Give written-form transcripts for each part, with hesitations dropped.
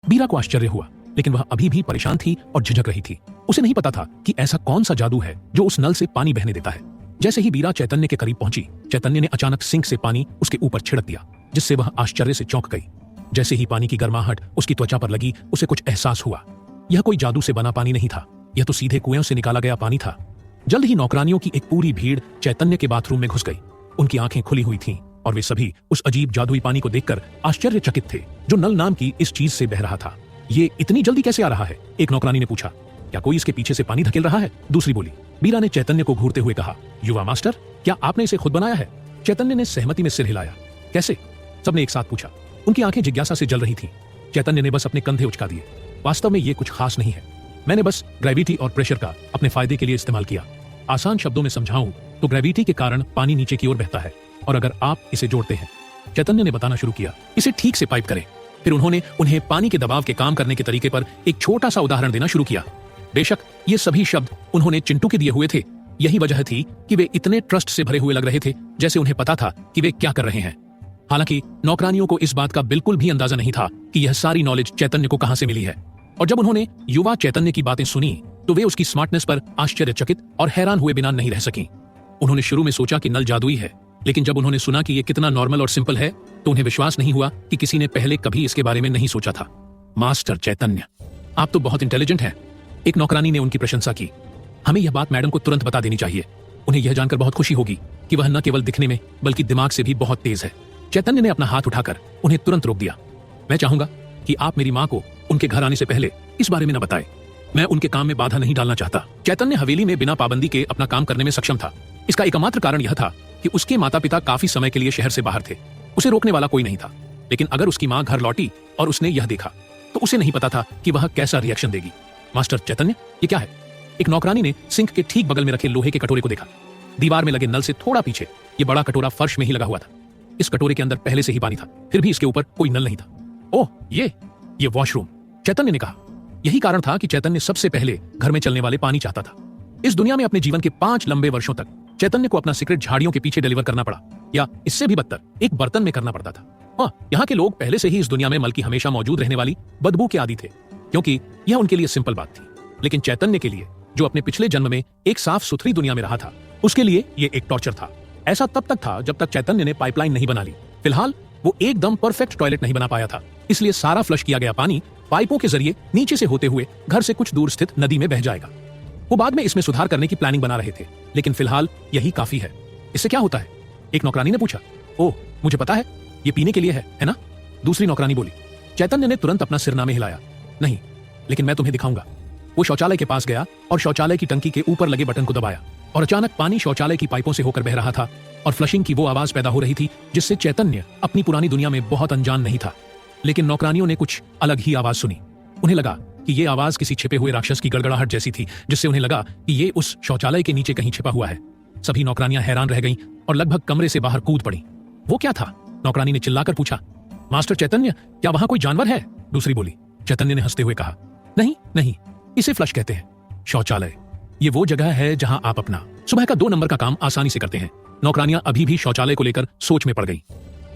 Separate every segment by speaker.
Speaker 1: बीरा को आश्चर्य हुआ, लेकिन वह अभी भी परेशान थी और झिझक रही थी। उसे नहीं पता था कि ऐसा कौन सा जादू है जो उस नल से पानी बहने देता है। जैसे ही बीरा चैतन्य के करीब पहुंची, चैतन्य ने अचानक सिंक से पानी उसके ऊपर छिड़क दिया, जिससे वह आश्चर्य से चौंक गई। जैसे ही पानी की गर्माहट उसकी त्वचा पर लगी, उसे कुछ एहसास हुआ। यह कोई जादू से बना पानी नहीं था, यह तो सीधे कुएं से निकाला गया पानी था। जल्द ही नौकरानियों की एक पूरी भीड़ चैतन्य के बाथरूम में घुस गई। उनकी आंखें खुली हुई थीं और वे सभी उस अजीब जादुई पानी को देखकर आश्चर्यचकित थे, जो नल नाम की इस चीज से बह रहा था। ये इतनी जल्दी कैसे आ रहा है? एक नौकरानी ने पूछा। क्या कोई इसके पीछे से पानी धकेल रहा है? दूसरी बोली। बीरा ने चैतन्य को घूरते हुए कहा, युवा मास्टर, क्या आपने इसे खुद बनाया है? चैतन्य ने सहमति में सिर हिलाया। कैसे? सबने एक साथ पूछा। उनकी आंखें जिज्ञासा से जल रही थीं। चैतन्य ने बस अपने कंधे उचका दिए। वास्तव में ये कुछ खास नहीं है, मैंने बस ग्रेविटी और प्रेशर का अपने फायदे के लिए इस्तेमाल किया। आसान शब्दों में समझाऊं तो ग्रेविटी के कारण पानी नीचे की ओर बहता है, और अगर आप इसे जोड़ते हैं, चैतन्य ने बताना शुरू किया, इसे ठीक से पाइप करें। फिर उन्होंने उन्हें पानी के दबाव के काम करने के तरीके पर एक छोटा सा उदाहरण देना शुरू किया। बेशक ये सभी शब्द उन्होंने चिंटू के दिए हुए थे। यही वजह थी कि वे इतने ट्रस्ट से भरे हुए लग रहे थे, जैसे उन्हें पता था कि वे क्या कर रहे हैं। हालांकि नौकरानियों को इस बात का बिल्कुल भी अंदाजा नहीं था कि यह सारी नॉलेज चैतन्य को कहां से मिली है। और जब उन्होंने युवा चैतन्य की बातें सुनी तो वे उसकी स्मार्टनेस पर आश्चर्यचकित और हैरान हुए बिना नहीं रह सकी। उन्होंने शुरू में सोचा कि नल जादुई है, लेकिन जब उन्होंने सुना कि यह कितना नॉर्मल और सिंपल है तो उन्हें विश्वास नहीं हुआ कि किसी ने पहले कभी इसके बारे में नहीं सोचा था। मास्टर चैतन्य, आप तो बहुत इंटेलिजेंट हैं। एक नौकरानी ने उनकी प्रशंसा की। हमें यह बात मैडम को तुरंत बता देनी चाहिए। उन्हें यह जानकर बहुत खुशी होगी कि वह न केवल दिखने में बल्कि दिमाग से भी बहुत तेज है। चैतन्य ने अपना हाथ उठाकर उन्हें तुरंत रोक दिया। मैं चाहूंगा कि आप मेरी माँ को उनके घर आने से पहले इस बारे में न बताएं। मैं उनके काम में बाधा नहीं डालना चाहता। चैतन्य हवेली में बिना पाबंदी के अपना काम करने में सक्षम था। इसका एकमात्र कारण यह था कि उसके माता पिता काफी समय के लिए शहर से बाहर थे। उसे रोकने वाला कोई नहीं था। लेकिन अगर उसकी माँ घर लौटी और उसने यह देखा तो उसे नहीं पता था कि वह कैसा रिएक्शन देगी। मास्टर चैतन्य, ये क्या है? एक नौकरानी ने सिंक के ठीक बगल में रखे लोहे के कटोरे को देखा। दीवार में लगे नल से थोड़ा पीछे ये बड़ा कटोरा फर्श में ही लगा हुआ था। इस कटोरे के अंदर पहले से ही पानी था, फिर भी इसके ऊपर कोई नल नहीं था। ओह, ये वॉशरूम, चैतन्य ने कहा। यही कारण था कि चैतन्य सबसे पहले घर में चलने वाले पानी चाहता था। इस दुनिया में अपने जीवन के 5 लंबे वर्षों तक चैतन्य को अपना सीक्रेट झाड़ियों के पीछे डिलीवर करना पड़ा, या इससे भी बदतर एक बर्तन में करना पड़ता था। हाँ, यहाँ के लोग पहले से ही इस दुनिया में मल की हमेशा मौजूद रहने वाली बदबू के आदी थे, क्योंकि यह उनके लिए सिंपल बात थी। लेकिन चैतन्य के लिए, जो अपने पिछले जन्म में एक साफ सुथरी दुनिया में रहा था, उसके लिए ये एक टॉर्चर था। ऐसा तब तक था जब तक चैतन्य ने पाइपलाइन नहीं बना ली। फिलहाल वो एकदम परफेक्ट टॉयलेट नहीं बना पाया था, इसलिए सारा फ्लश किया गया पानी पाइपों के जरिए नीचे से होते हुए घर से कुछ दूर स्थित नदी में बह जाएगा। वो बाद में इसमें सुधार करने की प्लानिंग बना रहे थे, लेकिन फिलहाल यही काफी है। इससे क्या होता है? एक नौकरानी ने पूछा। ओह, मुझे पता है, ये पीने के लिए है ना? दूसरी नौकरानी बोली। चैतन्य ने तुरंत अपना सिरनामे हिलाया। नहीं, लेकिन मैं तुम्हें दिखाऊंगा। वो शौचालय के पास गया और शौचालय की टंकी के ऊपर लगे बटन को दबाया, और अचानक पानी शौचालय की पाइपों से होकर बह रहा था और फ्लशिंग की वो आवाज पैदा हो रही थी जिससे चैतन्य अपनी पुरानी दुनिया में बहुत अनजान नहीं था। लेकिन नौकरानियों ने कुछ अलग ही आवाज सुनी। उन्हें लगा कि ये आवाज किसी छिपे हुए राक्षस की गड़गड़ाहट जैसी थी, जिससे उन्हें लगा कि ये उस शौचालय के नीचे कहीं छिपा हुआ है। सभी नौकरानियां हैरान रह गईं और लगभग कमरे से बाहर कूद पड़ी। वो क्या था? नौकरानी ने चिल्लाकर पूछा। मास्टर चैतन्य, क्या वहां कोई जानवर है? दूसरी बोली। चैतन्य ने हंसते हुए कहा, नहीं, इसे फ्लश कहते हैं। शौचालय ये वो जगह है जहां आप अपना सुबह का 2 नंबर का काम आसानी से करते हैं। नौकरानियां अभी भी शौचालय को लेकर सोच में पड़ गई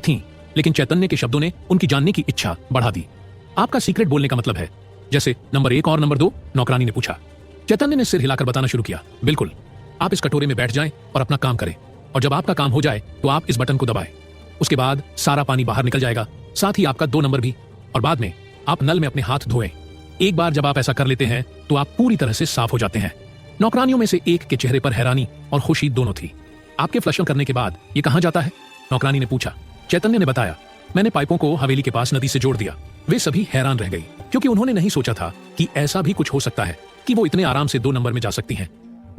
Speaker 1: थीं, लेकिन चैतन्य के शब्दों ने उनकी जानने की इच्छा बढ़ा दी। आपका सीक्रेट बोलने का मतलब है जैसे नंबर 1 और नंबर 2? नौकरानी ने पूछा। चैतन्य ने सिर हिलाकर बताना शुरू किया। बिल्कुल, आप इस कटोरे में बैठ जाएं और अपना काम करें, और जब आपका काम हो जाए तो आप इस बटन को दबाएं। उसके बाद सारा पानी बाहर निकल जाएगा, साथ ही आपका 2 नंबर भी, और बाद में आप नल में अपने हाथ धोएं। एक बार जब आप ऐसा कर लेते हैं तो आप पूरी तरह से साफ हो जाते हैं। नौकरानियों में से एक के चेहरे पर हैरानी और खुशी दोनों थी। आपके फ्लशिंग करने के बाद ये कहां जाता है? नौकरानी ने पूछा। चैतन्य ने बताया, मैंने पाइपों को हवेली के पास नदी से जोड़ दिया। वे सभी हैरान रह गई, क्योंकि उन्होंने नहीं सोचा था कि ऐसा भी कुछ हो सकता है कि वो इतने आराम से 2 नंबर में जा सकती हैं।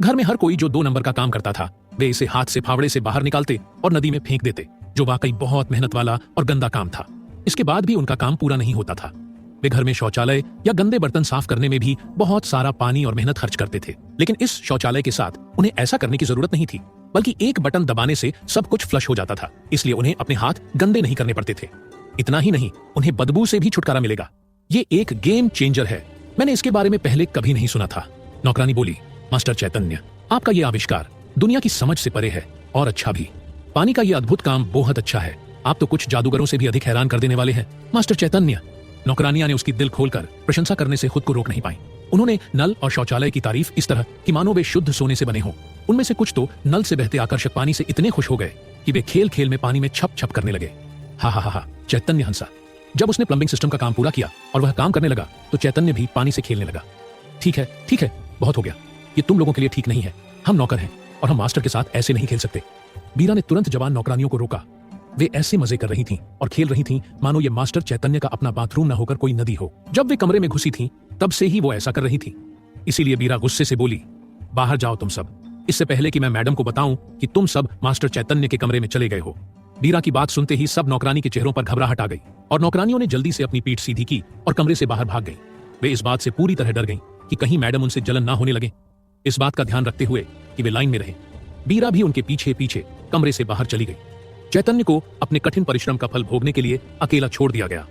Speaker 1: घर में हर कोई जो 2 नंबर का काम करता था, वे इसे हाथ से फावड़े से बाहर निकालते और नदी में फेंक देते, जो वाकई बहुत मेहनत वाला और गंदा काम था। इसके बाद भी उनका काम पूरा नहीं होता था। वे घर में शौचालय या गंदे बर्तन साफ करने में भी बहुत सारा पानी और मेहनत खर्च करते थे। लेकिन इस शौचालय के साथ उन्हें ऐसा करने की जरूरत नहीं थी, बल्कि एक बटन दबाने से सब कुछ फ्लश हो जाता था, इसलिए उन्हें अपने हाथ गंदे नहीं करने पड़ते थे। इतना ही नहीं, उन्हें बदबू से भी छुटकारा मिलेगा। ये एक गेम चेंजर है। मैंने इसके बारे में पहले कभी नहीं सुना था। नौकरानी बोली। मास्टर चैतन्य, आपका ये आविष्कार दुनिया की समझ से परे है, और अच्छा भी। पानी का ये अद्भुत काम बहुत अच्छा है। आप तो कुछ जादूगरों से भी अधिक हैरान कर देने वाले हैं। मास्टर चैतन्य, नौकरानियां ने उसकी दिल खोलकर प्रशंसा करने से खुद को रोक नहीं पाई। उन्होंने नल और शौचालय की तारीफ इस तरह कि मानो वे शुद्ध सोने से बने हों। उनमें से कुछ तो नल से बहते आकर्षक पानी से इतने खुश हो गए कि वे खेल खेल में पानी में छप छप करने लगे। हा हा हा, चैतन्य हंसा। जब उसने प्लम्बिंग सिस्टम का काम पूरा किया और वह काम करने लगा तो चैतन्य भी पानी से खेलने लगा। ठीक है, बहुत हो गया। ये तुम लोगों के लिए ठीक नहीं है। हम नौकर हैं और हम मास्टर के साथ ऐसे नहीं खेल सकते। बीरा ने तुरंत जवान नौकरानियों को रोका। वे ऐसे मजे कर रही थीं और खेल रही थीं मानो ये मास्टर चैतन्य का अपना बाथरूम न होकर कोई नदी हो। जब वे कमरे में घुसी थीं तब से ही वो ऐसा कर रही थी। इसीलिए बीरा गुस्से से बोली, बाहर जाओ तुम सब, इससे पहले कि मैं मैडम को बताऊं कि तुम सब मास्टर चैतन्य के कमरे में चले गए हो। बीरा की बात सुनते ही सब नौकरानी के चेहरों पर घबराहट आ गई और नौकरानियों ने जल्दी से अपनी पीठ सीधी की और कमरे से बाहर भाग गई। वे इस बात से पूरी तरह डर गईं कि कहीं मैडम उनसे जलन ना होने लगे। इस बात का ध्यान रखते हुए कि वे लाइन में रहे, बीरा भी उनके पीछे पीछे कमरे से बाहर चली गई। चैतन्य को अपने कठिन परिश्रम का फल भोगने के लिए अकेला छोड़ दिया गया।